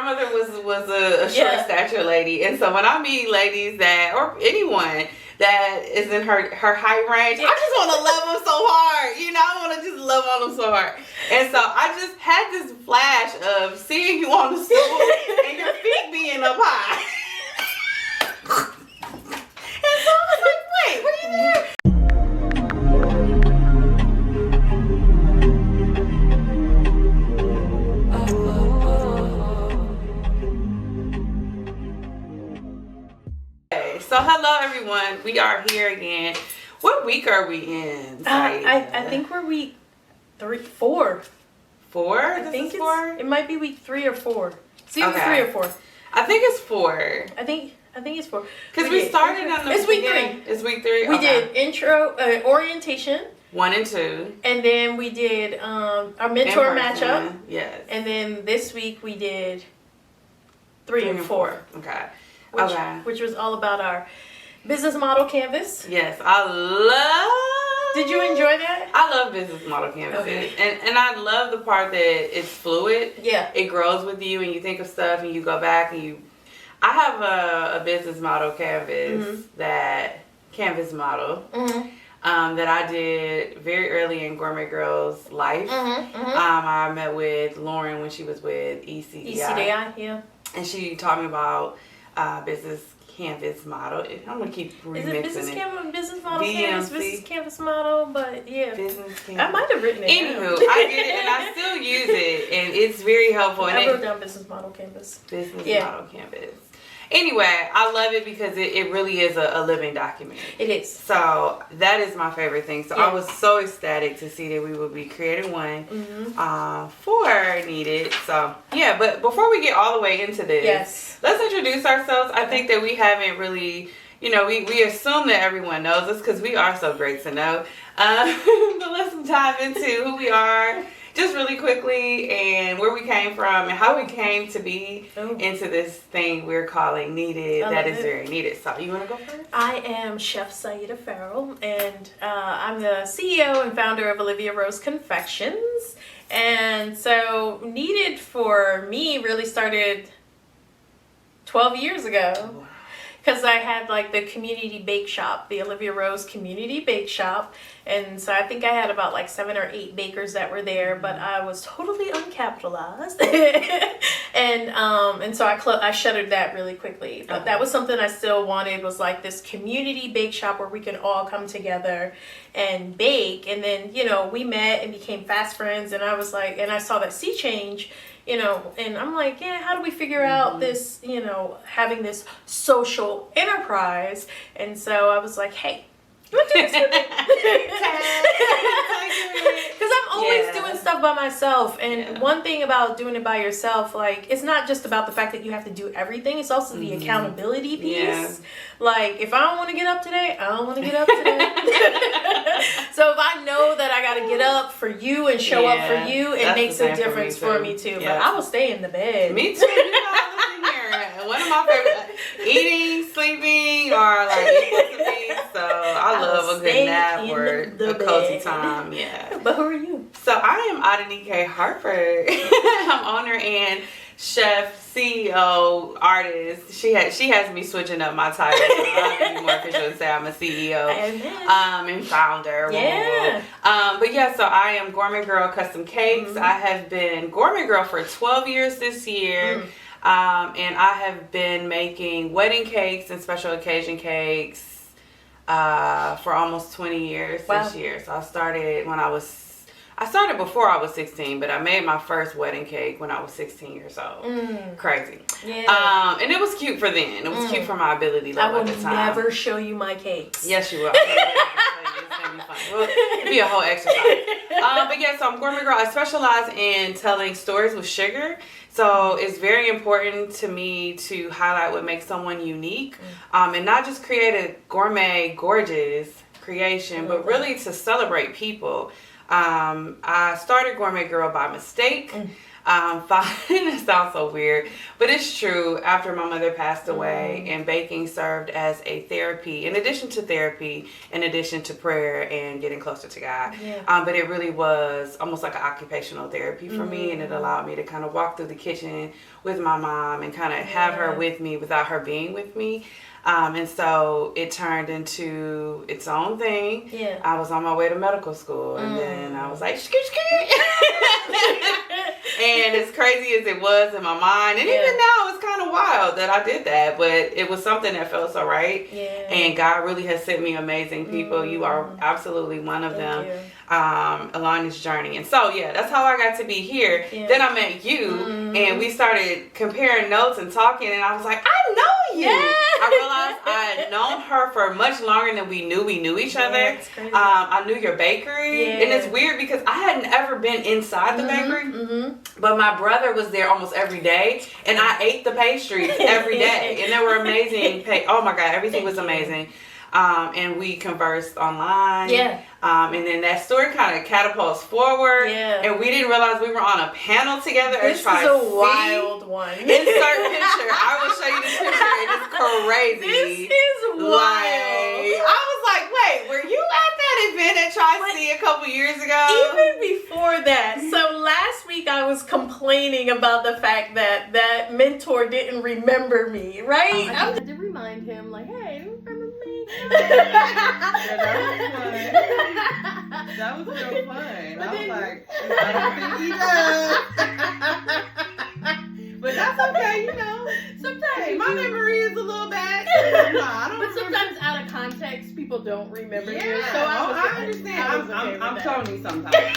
grandmother was a short stature lady, and so when I meet ladies or anyone that is in her height range, I just want to love them so hard. I want to just love on them so hard. And so I just had this flash of seeing you on the stool and your feet being up high. And so I was like, wait, what are you there? So hello everyone, we are here again. What week are we in? I think we're week 4. 4? I think it's 4. It might be week 3 or 4. It's either 3 or 4. I think it's 4. I think it's 4. Because we started on the It's week 3. It's week 3. We did intro orientation. 1 and 2. And then we did our mentor matchup. Yes. And then this week we did 3 and 4. Okay. Which was all about our business model canvas. Yes, I love. Did you enjoy that? I love business model canvases. Okay. And I love the part that it's fluid. Yeah. It grows with you and you think of stuff and you go back and you. I have a business model canvas that I did very early in Gourmet Girl's life. I met with Lauren when she was with ECDI. Yeah. And she taught me about business canvas model. I'm gonna keep remixing it. Business model BMC. canvas, business canvas model, but yeah. Business canvas. I might have written it. Anywho, I did it and I still use it, and it's very helpful. I wrote down business model canvas. Model canvas. Anyway, I love it because it really is a living document. It is. So that is my favorite thing. So I was so ecstatic to see that we would be creating one for KneadED. So yeah, but before we get all the way into this, let's introduce ourselves. I think that we haven't really, we assume that everyone knows us because we are so great to know. But let's dive into who we are. Just really quickly, and where we came from, and how we came to be into this thing we're calling KneadED. That is very needed. So, you want to go first? I am Chef Saidah Farrell, and I'm the CEO and founder of Olivia Rose Confections. And so, KneadED for me really started 12 years ago. Because I had like the community bake shop, the Olivia Rose community bake shop. And so I think I had about like 7 or 8 bakers that were there, but I was totally uncapitalized. and so I shuttered that really quickly. But that was something I still wanted, was like this community bake shop where we can all come together and bake. And then, we met and became fast friends. And I was like, and I saw that sea change. And I'm like, how do we figure out this, having this social enterprise? And so I was like, hey, you want to do this with me? Because I'm always doing stuff by myself. And one thing about doing it by yourself, like, it's not just about the fact that you have to do everything. It's also the accountability piece. Yeah. Like, if I don't want to get up today, I don't want to get up today. So if I know that I got to get up for you and show up for you, it makes a difference for me too. Yeah. But I will stay in the bed. Me too. Listen here. One of my favorite, eating, sleeping, or like eating. So I love a good nap or a cozy time. Yeah. But who are you? So I am Adenike Harper. I'm owner and chef, CEO, artist. She has me switching up my title. I have to be more official and say I'm a CEO and founder. Yeah. But yeah, so I am Gourmet Girl Custom Cakes. I have been Gourmet Girl for 12 years this year. And I have been making wedding cakes and special occasion cakes for almost 20 years this year. So I started before I was 16, but I made my first wedding cake when I was 16 years old. Crazy. Yeah. And it was cute for then. It was cute for my ability level at the time. I will never show you my cakes. Yes, you will. It's going to be fun. Well, it'll be a whole exercise. But yeah, so I'm Gourmet Girl. I specialize in telling stories with sugar. So it's very important to me to highlight what makes someone unique, and not just create a gourmet, gorgeous creation, but really to celebrate people. I started Gourmet Girl by mistake. It sounds so weird, but it's true. After my mother passed away, and baking served as a therapy, in addition to prayer and getting closer to God. Yeah. But it really was almost like an occupational therapy for me, and it allowed me to kind of walk through the kitchen with my mom and kind of have her with me without her being with me. And so it turned into its own thing. Yeah. I was on my way to medical school, and then I was like, skit. And as crazy as it was in my mind, and even now it's kind of wild that I did that, but it was something that felt so right. Yeah. And God really has sent me amazing people. You are absolutely one of them along this journey. And so, that's how I got to be here. Yeah. Then I met you, and we started comparing notes and talking, and I was like, I know you. Yeah. I realized I had known her for much longer than we knew each other. That's crazy. I knew your bakery, and it's weird because I hadn't ever been inside the bakery, but my brother was there almost every day, and I ate the pastries every day, and they were amazing. Oh my God, everything was amazing. And we conversed online. Yeah. And then that story kind of catapults forward. Yeah. And we didn't realize we were on a panel together. This is a wild one. Insert picture. I will show you this picture. It is crazy. This is wild. I was like, wait, were you at that event at Tri-C a couple years ago? Even before that. So last week I was complaining about the fact that mentor didn't remember me, right? I had to remind him, like, hey, do you remember me? That was so fun. I was like, I don't think he does. But that's okay, sometimes my memory is a little bad. But sometimes out of context, people don't remember you. So I understand. I'm Tony sometimes.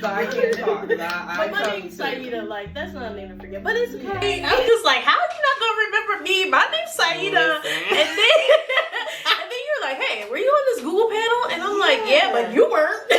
So I can't talk. But my name's Saidah, like, that's not a name to forget. But it's okay. I was just like, how are you not going to remember me? My name's Saidah. And then you're like, hey, were you on this Google panel? And I'm like, yeah, but you weren't. In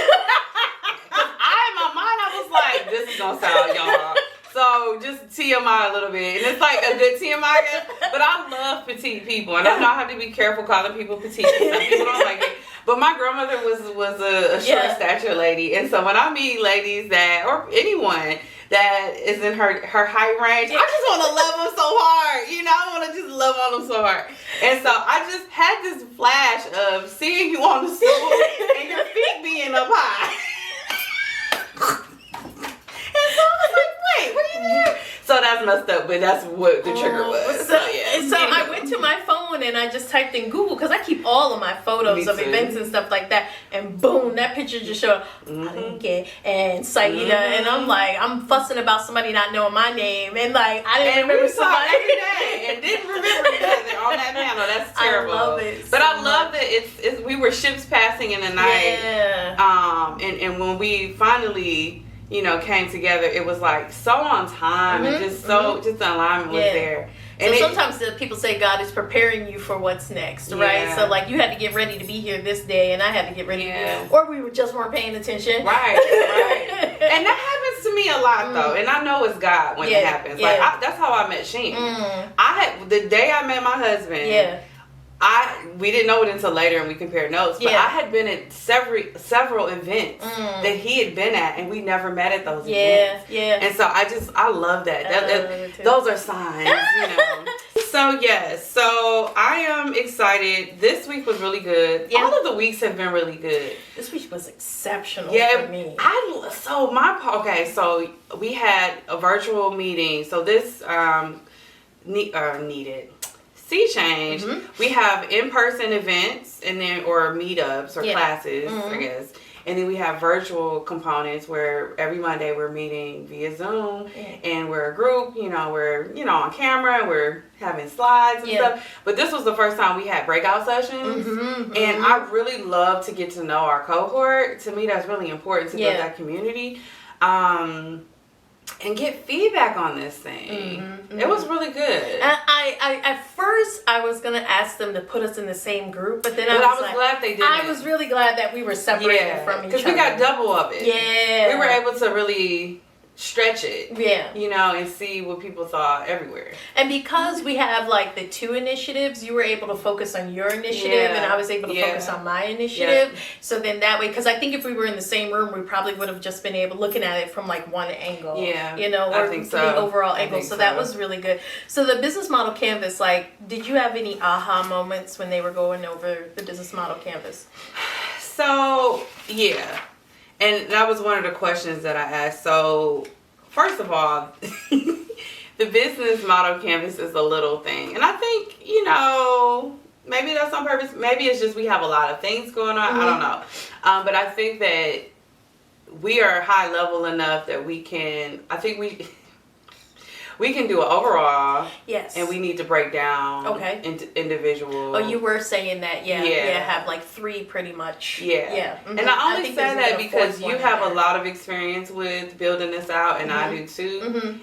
my mind, I was like, this is going to sound y'all. So just TMI a little bit. And it's like a good TMI, but I love petite people. And I know I have to be careful calling people petite. Some people don't like it. But my grandmother was a short stature lady. And so when I meet ladies or anyone that is in her height range, I just want to love them so hard. I want to just love on them so hard. And so I just had this flash of seeing you on the stool and your feet being up high. And so I was like, wait, what are you doing? So that's messed up, but that's what the trigger was. So I went to my phone and I just typed in Google, because I keep all of my photos of events and stuff like that, and boom, that picture just showed up, Adenike and Saidah, and I'm like, I'm fussing about somebody not knowing my name, and like, I didn't remember somebody every day and didn't remember each other on that panel. That's terrible. I love it. But I love that it's we were ships passing in the night. Yeah. And when we finally came together, it was like so on time and just the alignment was there. And so sometimes people say God is preparing you for what's next, right? So like you had to get ready to be here this day, and I had to get ready to be, or we just weren't paying attention. Right. And that happens to me a lot though, and I know it's God when it happens. Like that's how I met Sheen. The day I met my husband. We didn't know it until later, and we compared notes. But I had been at several events that he had been at, and we never met at those events. And so I love that. Those are signs, So so I am excited. This week was really good. All of the weeks have been really good. This week was exceptional for me. So we had a virtual meeting. So this needed. Sea Change, we have in-person events and then or meetups or classes, I guess. And then we have virtual components where every Monday we're meeting via Zoom and we're a group, we're, on camera, we're having slides and stuff. But this was the first time we had breakout sessions. And I really love to get to know our cohort. To me, that's really important to build that community. And get feedback on this thing. It was really good. And I at first I was gonna ask them to put us in the same group, but then I was glad they did. I was really glad that we were separated from each other. Because we got double of it. Yeah. We were able to really stretch it. Yeah. You know, and see what people thought everywhere. And because we have like the 2 initiatives, you were able to focus on your initiative and I was able to focus on my initiative. So then that way, because I think if we were in the same room, we probably would have just been able looking at it from like one angle. Yeah. You know, or the overall angle. So that was really good. So the business model canvas, like, did you have any aha moments when they were going over the business model canvas? So, yeah. And that was one of the questions that I asked. So, first of all, the business model canvas is a little thing. And I think, you know, maybe that's on purpose. Maybe it's just we have a lot of things going on. I don't know. But I think that we are high level enough that we can do an overall. Yes. And we need to break down individual. Oh, you were saying that, have like 3 pretty much. Yeah. Mm-hmm. And I only say that because you have a lot of experience with building this out, and I do too,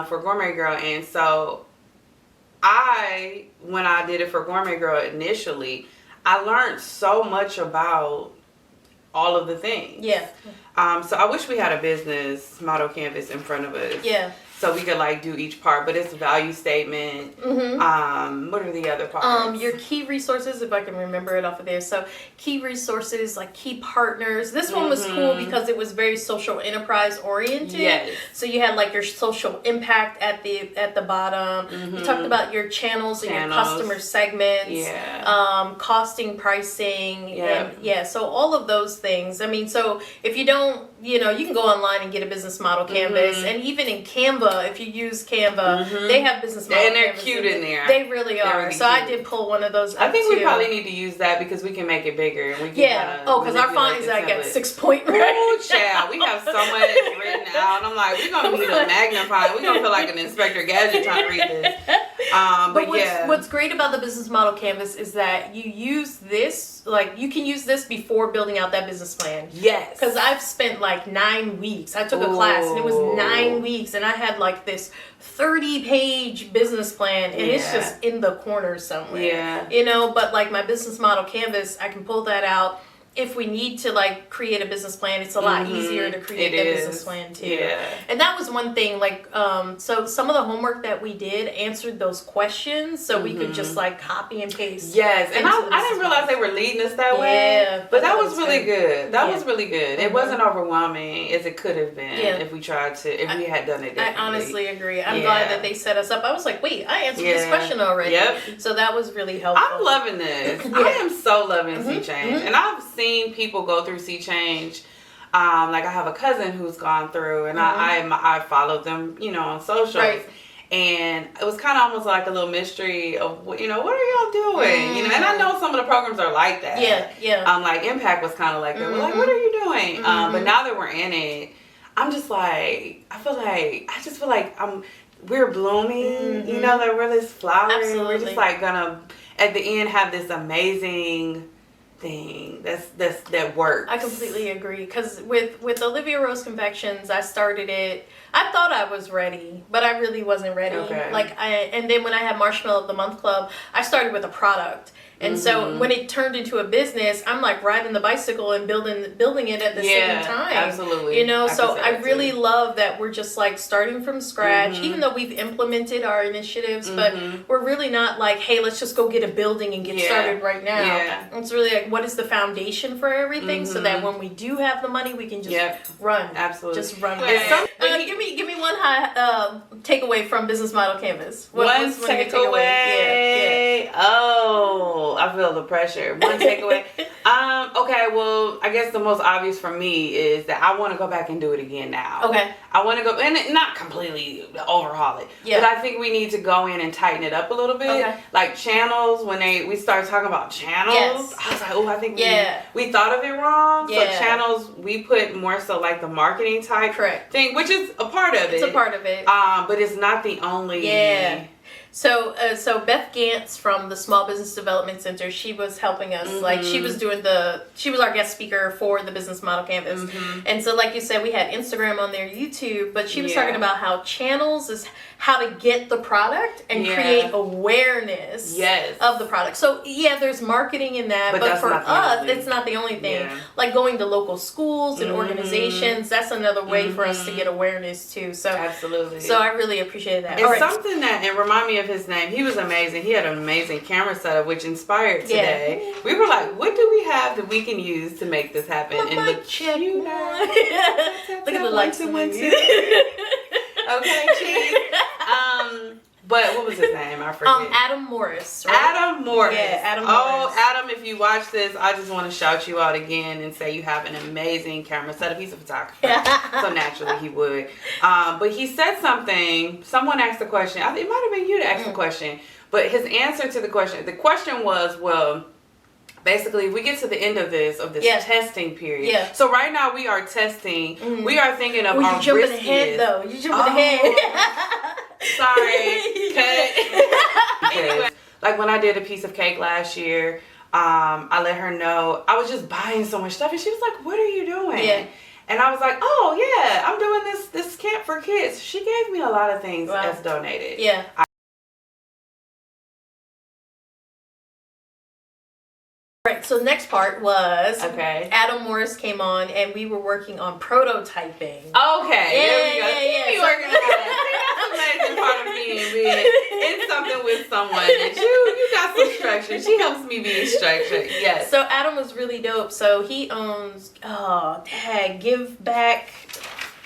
for Gourmet Girl. And so when I did it for Gourmet Girl initially, I learned so much about all of the things. Yeah. So I wish we had a business model canvas in front of us. Yeah. So we could like do each part, but it's a value statement. What are the other parts? Your key resources, if I can remember it off of there. So key resources, like key partners. This one was cool because it was very social enterprise oriented. Yes. So you had like your social impact at the bottom. You talked about your channels and your customer segments. Yeah. Costing, pricing, and so all of those things. I mean, so if you don't, you know, you can go online and get a business model canvas, and even in Canva, if you use Canva, they have business model and they're canvases cute in there. They really are. Really so cute. I did pull one of those up I think too. we probably need to use that because we can make it bigger. And we can because our font is like at 6 point. Ooh, child. We have so much written out. I'm like, we're going to need a magnifying. We're going to feel like an Inspector Gadget trying to read this. But what's great about the business model canvas is that you use this, like you can use this before building out that business plan. Yes. Because I've spent like 9 weeks. I took a class and it was 9 weeks and I had like this 30-page business plan and it's just in the corner somewhere. Yeah. You know, but like my business model canvas, I can pull that out. If we need to like create a business plan, it's a lot easier to create that business plan too. Yeah. And that was one thing, like, so some of the homework that we did answered those questions, so we could just like copy and paste. Yes, and I didn't realize they were leading us that way. Yeah, but that was really good. That was really good. It wasn't overwhelming as it could have been if we tried to, if we had done it differently. I honestly agree. I'm glad that they set us up. I was like, wait, I answered this question already. Yep. So that was really helpful. I'm loving this. I am so loving Sea Change, and I've seen people go through Sea Change. Like I have a cousin who's gone through, and I followed them, you know, on socials. Right. And it was kind of almost like a little mystery of, you know, what are y'all doing? You know, and I know some of the programs are like that. Yeah. Like Impact was kind of like that. We're like, what are you doing? But now that we're in it, I'm just like, I just feel like we're blooming. You know, like we're this flower. Absolutely. We're just like gonna at the end have this amazing thing that works. I completely agree, because with Olivia Rose Confections, I started it. I thought I was ready, but I really wasn't ready. Okay. And then when I had Marshmallow of the Month Club, I started with a product. And so when it turned into a business, I'm like riding the bicycle and building it at the same time. Absolutely. You know, so I really love that we're just like starting from scratch, even though we've implemented our initiatives, but we're really not like, hey, let's just go get a building and get started right now. Yeah. It's really like, what is the foundation for everything, so that when we do have the money, we can just run. Absolutely. Just run. Give me one high takeaway from Business Model Canvas. One takeaway. Yeah. Oh. I feel the pressure. One takeaway. Okay, well, I guess the most obvious for me is that I want to go back and do it again now. Okay. I want to go, and not completely overhaul it, but I think we need to go in and tighten it up a little bit. Okay. Like channels, when we started talking about channels, I was like, oh, I think we thought of it wrong. So channels, we put more so like the marketing type thing, which is a part of it. It's a part of it. But it's not the only. Yeah. So Beth Gantz from the Small Business Development Center, she was helping us. Like she was our guest speaker for the Business Model Canvas. And so like you said, we had Instagram on there, YouTube, but she was talking about how channels is how to get the product and create awareness of the product. So there's marketing in that, but for us, it's not the only thing. Yeah. Like going to local schools and organizations, that's another way for us to get awareness too. So absolutely. So I really appreciated that. It's something that, and remind me of his name. He was amazing. He had an amazing camera setup, which inspired today. Yeah. We were like, what do we have that we can use to make this happen? And look cute. Look at the lights. Okay, cheese. But what was his name? I forget. Adam Morris. Right? Adam Morris. Yeah, Adam Morris. Oh, Adam, if you watch this, I just want to shout you out again and say you have an amazing camera setup. He's a photographer, so naturally he would. But he said something. Someone asked a question. I think it might have been you that asked the question. But his answer to the question was, well, basically, we get to the end of this testing period. Yeah. So right now we are testing. We are thinking of our you jumping ahead though. You jumping ahead. Sorry. Cut. Anyway, like when I did a piece of cake last year, I let her know I was just buying so much stuff, and she was like, "What are you doing?" Yeah. And I was like, "Oh yeah, I'm doing this camp for kids." She gave me a lot of things as donated. Yeah. Right, so next part was Adam Morris came on and we were working on prototyping. Okay, there we go. You working that's an amazing part of being in something with someone that you got some structure. She helps me be structured. Yes. So Adam was really dope. So he owns Give Back.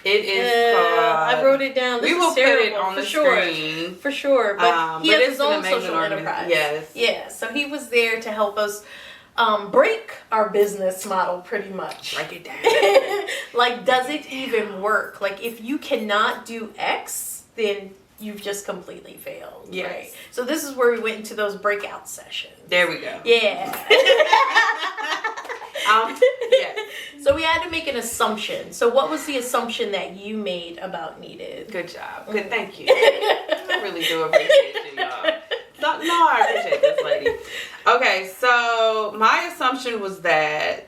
It is called. I wrote it down. We will put it on the screen. For sure. But he has his own social enterprise. Yes. Yeah. So he was there to help us break our business model pretty much. Break it down. Like, does it even work? Like, if you cannot do X, then you've just completely failed. Yes. Right? So this is where we went into those breakout sessions. There we go. Yeah. Yeah. So we had to make an assumption. So what was the assumption that you made about KneadED? Good job. Good. Thank you. I really do appreciate you, y'all. No, I appreciate this lady. Okay, so my assumption was that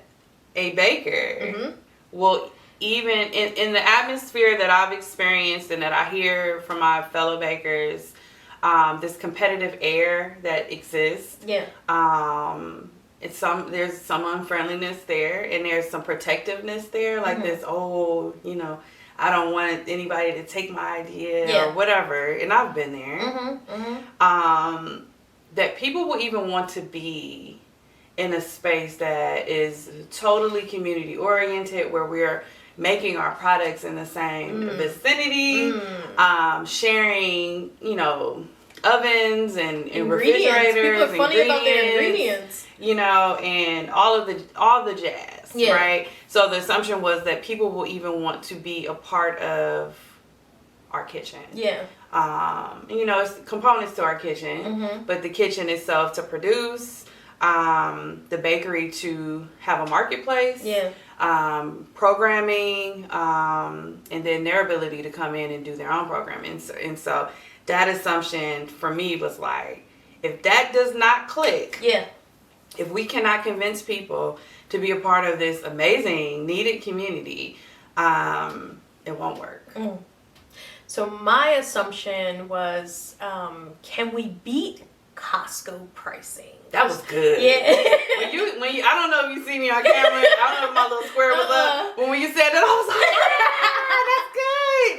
a baker will, even in the atmosphere that I've experienced and that I hear from my fellow bakers, this competitive air that exists. Yeah. There's some unfriendliness there, and there's some protectiveness there, like this. I don't want anybody to take my idea or whatever, and I've been there. That people will even want to be in a space that is totally community oriented, where we're making our products in the same vicinity, sharing, ovens and refrigerators. People are funny about their ingredients. And all the jazz, right? So the assumption was that people will even want to be a part of our kitchen. Yeah. It's components to our kitchen, but the kitchen itself to produce, the bakery to have a marketplace, programming, and then their ability to come in and do their own programming. And so that assumption for me was like, if that does not click, if we cannot convince people to be a part of this amazing KneadED community, it won't work. So my assumption was, can we beat Costco pricing? That was good. Yeah. when you, I don't know if you see me on camera. I don't know if my little square was up. But when you said that, I was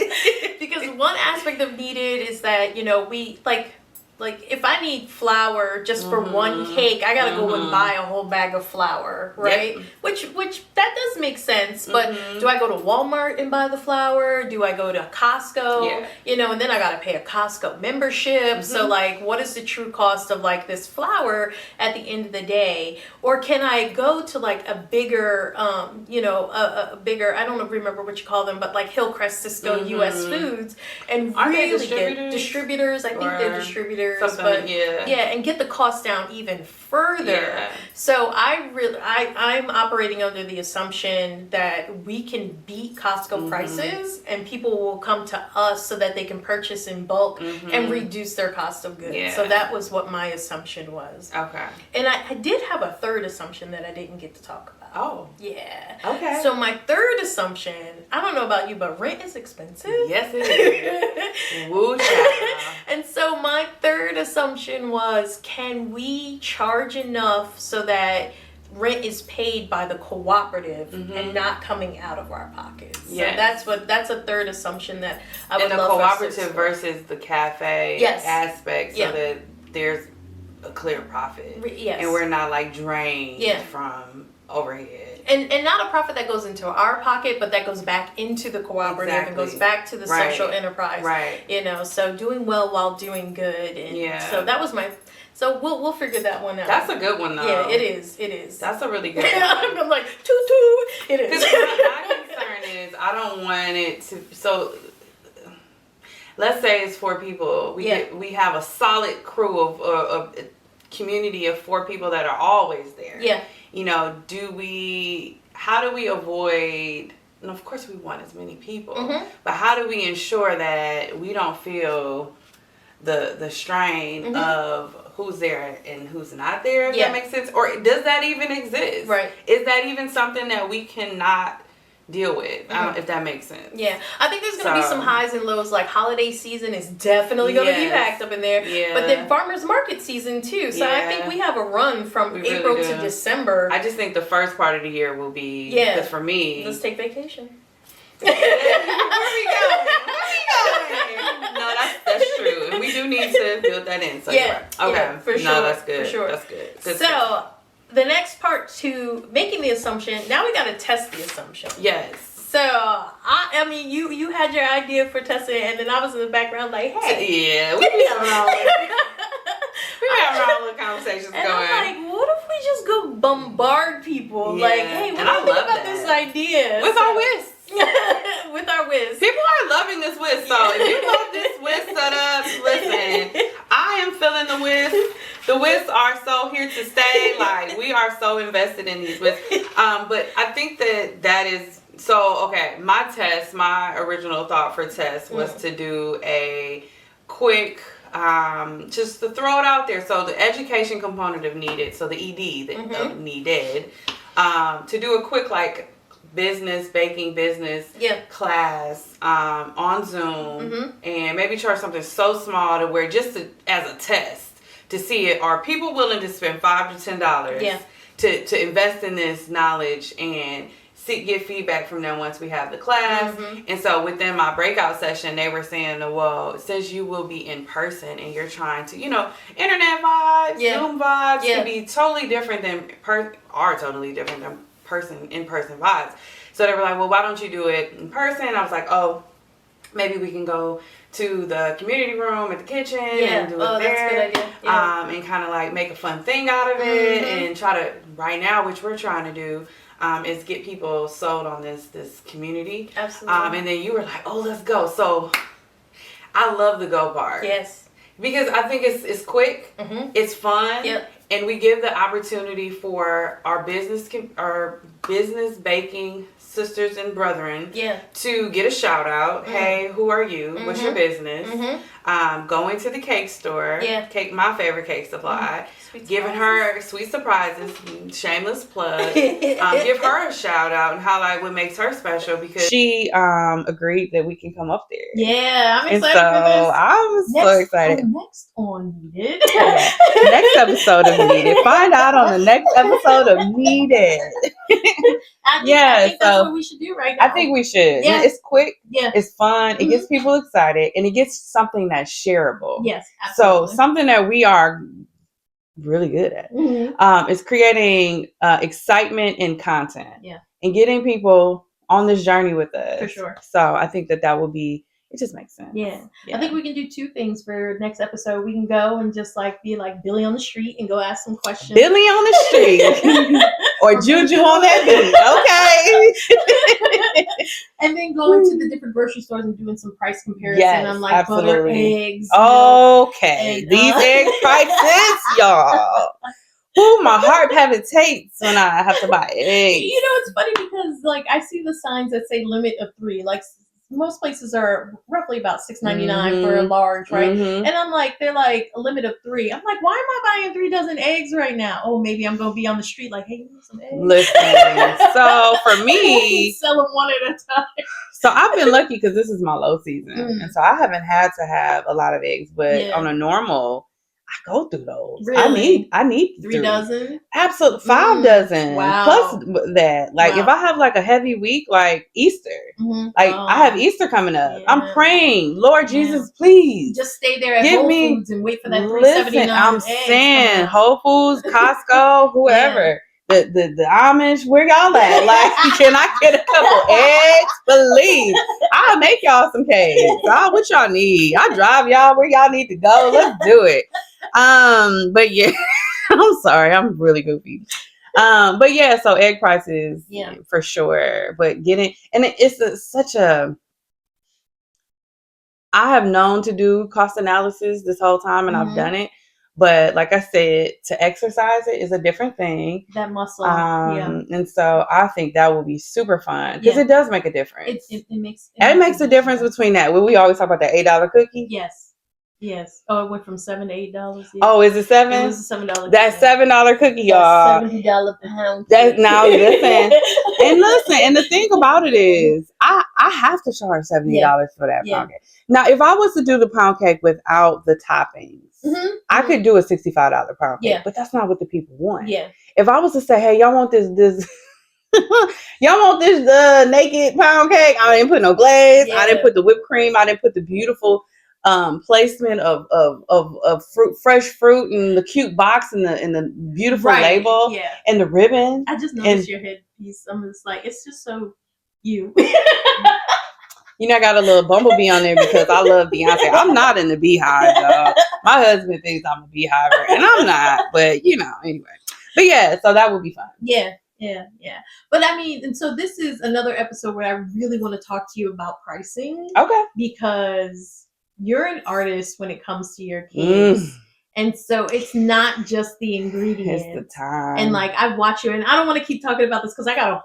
like, that's good. Because one aspect of KneadED is that, we like if I need flour just for one cake, I gotta go and buy a whole bag of flour, right? Yep. Which that does make sense. But do I go to Walmart and buy the flour? Do I go to Costco? Yeah. And then I gotta pay a Costco membership. So like, what is the true cost of like this flour at the end of the day? Or can I go to like a bigger, a bigger, I don't remember what you call them, but like Hillcrest, Cisco, US Foods, and really get distributors. I think they're distributors. years, and get the cost down even further. Yeah. So I'm operating under the assumption that we can beat Costco prices, and people will come to us so that they can purchase in bulk and reduce their cost of goods. Yeah. So that was what my assumption was. Okay. And I did have a third assumption that I didn't get to talk about. Oh. Yeah. Okay. So my third assumption, I don't know about you, but rent is expensive. Yes, it is. Woo, child. And so my third assumption was, can we charge enough so that rent is paid by the cooperative and not coming out of our pockets? Yes. So that's a third assumption that I would love. And the cooperative versus the cafe aspect, so that there's a clear profit. Yes. And we're not like drained from overhead. And not a profit that goes into our pocket, but that goes back into the cooperative and goes back to the social enterprise. Right. You know, so doing well while doing good. And so that was so we'll figure that one out. That's a good one though. Yeah, it is. That's a really good one. I'm like, toot. It is. Because my concern is I don't want it to, so let's say it's 4 people. We have a solid crew of a community of 4 people that are always there. Yeah. You know, how do we avoid, and of course we want as many people, but how do we ensure that we don't feel the strain of who's there and who's not there, if that makes sense? Or does that even exist? Right. Is that even something that we cannot deal with, if that makes sense? Yeah, I think there's going to be some highs and lows. Like holiday season is definitely going to be packed up in there. Yeah. But then farmers market season too. So I think we have a run from April to December. I just think the first part of the year will be, because for me, let's take vacation. Where we going? No, that's true. And we do need to build that in. So okay. For sure. No, that's good. For sure. That's good. So the next part to making the assumption, now we got to test the assumption. Yes. So, I mean, you had your idea for testing it, and then I was in the background like, hey. Yeah, we be having all the conversations and going. I'm like, what if we just go bombard people? Yeah. Like, hey, what do you think about this idea? With our whisk. With our whisk. People are loving this whisk, so if you love this whisk setup, listen, I am feeling the whisk. The whisks are so here to stay. Like, we are so invested in these whisks. But I think that is, so, okay, my original thought for test was to do a quick, just to throw it out there. So the education component of KneadED, so the ED, of KneadED, to do a quick, like, baking business class on Zoom, and maybe charge something so small to where just as a test to see it, are people willing to spend $5 to $10 to invest in this knowledge and get feedback from them once we have the class. And so within my breakout session, they were saying, well, since you will be in person and you're trying to, internet vibes, Zoom vibes can be totally different than in-person vibes. So they were like, well, why don't you do it in person? I was like, oh, maybe we can go to the community room at the kitchen and do it there. That's a good idea. Yeah. And kind of like make a fun thing out of it and try to, right now, which we're trying to do, is get people sold on this community. Absolutely. And then you were like, oh, let's go. So I love the go part. Yes. Because I think it's quick, it's fun, and we give the opportunity for our business baking sisters and brethren to get a shout out. Hey, who are you? What's your business? Going to the cake store, my favorite cake supply, giving her sweet surprises, shameless plug, give her a shout out and highlight what makes her special, because she agreed that we can come up there. Yeah, I'm excited for this. I'm so excited. Next on KneadED. Next episode of KneadED. Find out on the next episode of KneadED. I think that's what we should do right now. I think we should. Yeah. It's quick. Yeah. It's fun. It gets people excited, and it gets something that's shareable. Yes, absolutely. So something that we are really good at is creating excitement and content. Yeah. And getting people on this journey with us. For sure. So I think that will be it just makes sense. Yeah. I think we can do two things for next episode. We can go and just like be like Billy on the street and go ask some questions. Billy on the street. or Juju on that beat. Okay. And then going to the different grocery stores and doing some price comparison. Yes, on like absolutely. butter, eggs. Okay. And, these egg prices, y'all. Ooh, my heart palpitates when I have to buy eggs. You know, it's funny because like I see the signs that say limit of 3. Like most places are roughly about $6.99 for a large, right? Mm-hmm. And I'm like, they're like a limit of 3. I'm like, why am I buying 3 dozen eggs right now? Oh, maybe I'm gonna be on the street like, hey, you need some eggs? Listen, so for me, sell them one at a time. So I've been lucky because this is my low season, and so I haven't had to have a lot of eggs. But on a normal, I go through those. Really? I need 3 dozen. Absolutely, 5 dozen. Wow. Plus that, like if I have like a heavy week, like Easter, like I have Easter coming up. I'm praying, Lord Jesus, please just stay there at Whole Foods and wait for that $3.79. I'm saying Whole Foods, Costco, whoever. The Amish, where y'all at? Like, can I get a couple eggs? Please. I'll make y'all some cakes. What y'all need? I'll drive y'all where y'all need to go. Let's do it. But yeah, I'm sorry. I'm really goofy. But yeah, so egg prices, for sure. But it's such a, I have known to do cost analysis this whole time and I've done it. But like I said, to exercise it is a different thing. That muscle. And so I think that will be super fun because it does make a difference. It makes a difference between that. We always talk about that $8 cookie. Yes. Oh, it went from $7 to $8. Yeah. Oh, is it $7? It was a $7. That $7 cookie, y'all. $70 pound. That now listen, and the thing about it is, I have to charge $70 for that pound cake. Now, if I was to do the pound cake without the toppings, I could do a $65 pound cake, but that's not what the people want. If I was to say, hey, y'all want this y'all want this naked pound cake? I didn't put no glaze. I didn't put the whipped cream. I didn't put the beautiful placement of fresh fruit and the cute box and the beautiful label and the ribbon. I just noticed your headpiece. I'm just like, it's just so you. You know, I got a little bumblebee on there because I love Beyonce. I'm not in the beehive, though. My husband thinks I'm a beehiver, and I'm not. But, anyway. But, yeah, so that would be fun. Yeah. But, I mean, and so this is another episode where I really want to talk to you about pricing. Okay. Because you're an artist when it comes to your cakes. And so it's not just the ingredients. It's the time. And, like, I watch you, and I don't want to keep talking about this because I got a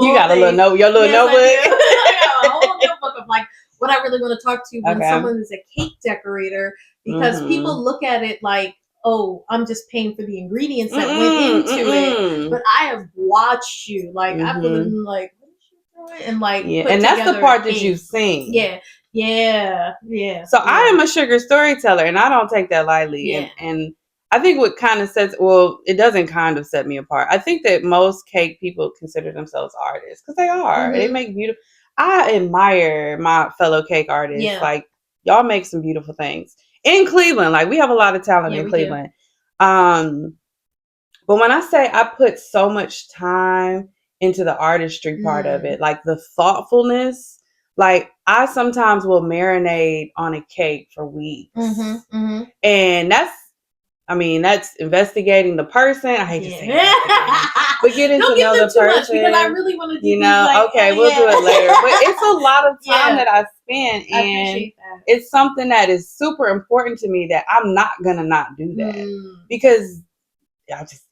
you got your little notebook. I got a whole notebook of like what I really want to talk to when someone is a cake decorator, because people look at it like, oh, I'm just paying for the ingredients that went into it. But I have watched you, like I've been like, what is she doing? And like, and that's the part that you've seen. Yeah. So I am a sugar storyteller, and I don't take that lightly. And I think what kind of it doesn't kind of set me apart. I think that most cake people consider themselves artists because they are. They make beautiful. I admire my fellow cake artists. Like, y'all make some beautiful things in Cleveland. Like, we have a lot of talent in Cleveland. But when I say I put so much time into the artistry part of it, like the thoughtfulness, like I sometimes will marinate on a cake for weeks. And that's investigating the person. I hate to say that. But getting to know the person. Because I really want to do we'll do it later. But it's a lot of time that I spend. And it's something that is super important to me that I'm not going to not do that. Because I just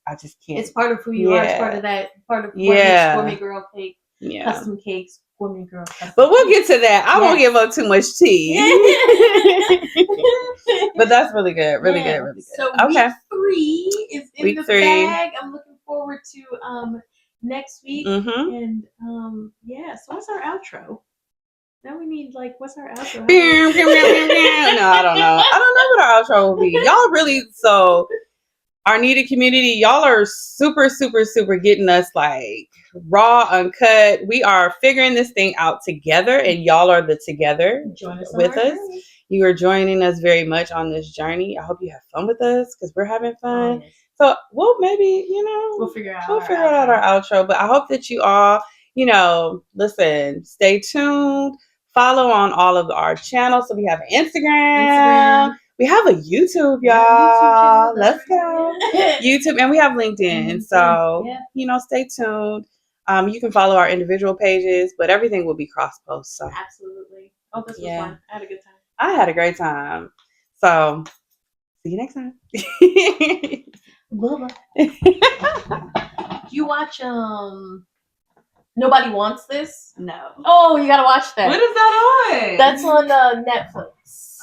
can't. It's part of who you are. It's part of that. Part of what makes Gourmet Girl Cake. Custom cakes. Gourmet Girl Custom But we'll get to that. I won't give up too much tea. But that's really good. Really good. So week 3 is in the bag. I'm looking forward to next week. And so what's our outro? Now we need what's our outro? No, I don't know. I don't know what our outro will be. Y'all really our KneadED community, y'all are super, super, super getting us raw, uncut. We are figuring this thing out together, and y'all are the together with us. You are joining us very much on this journey. I hope you have fun with us because we're having fun. So we'll maybe, we'll figure out our outro. But I hope that you all, listen, stay tuned Follow on all of our channels. So we have Instagram. We have a YouTube, y'all. Let's go. YouTube, and we have LinkedIn. So, stay tuned. You can follow our individual pages, but everything will be cross-post. So. Absolutely. Oh, this was fun. I had a good time. I had a great time. So, see you next time. Bye-bye. You watch, Nobody Wants This? No. Oh, you gotta watch that. What is that on? That's on Netflix.